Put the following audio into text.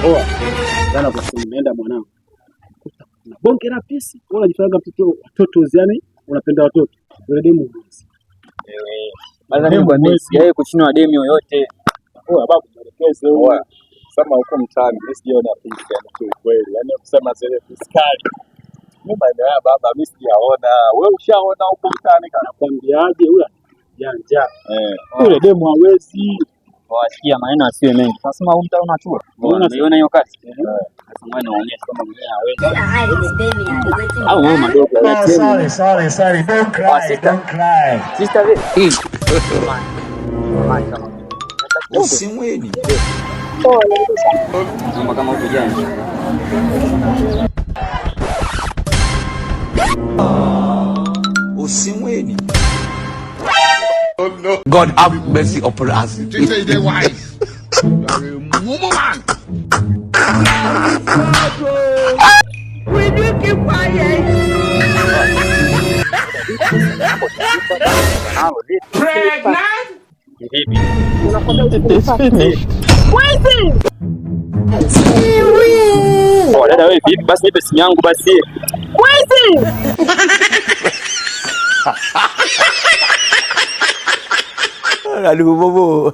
Oa. Jana kwa simu nimeenda mwanangu. Na bonge la pisi. Wewe unajifanya watoto yani unapenda watoto. Yule demu mwezi. Baza mimi bwana sijawahi kushinda demu yoyote. Oa babu mwelekeze wewe. Sema huko mtaani mimi sijaona pisi yani kweli. Yaani kusema zile fiskali. Mimi maana ya baba mimi sijaona. Wewe ushaona huko mtaani kana kwambiaje huyu janja. Yule demu hawezi. Wasikia maneno asiwe mengi. Tunasema huyu mtaa unachua. Unaona hiyo kazi? Sasa mwana anaonyesha kama mwenyewe hawezi. Au wewe madogo. Sorry. Don't cry. Sister wewe. Usimweni. Kama huko jana. Usimweni. Oh no. God have mercy upon us. They say they wise. Woman. Will you keep quiet? Pregnant? Oh, dada wewe vipi? Basi nipe simu yangu basi. Wezi! Aduh bobo.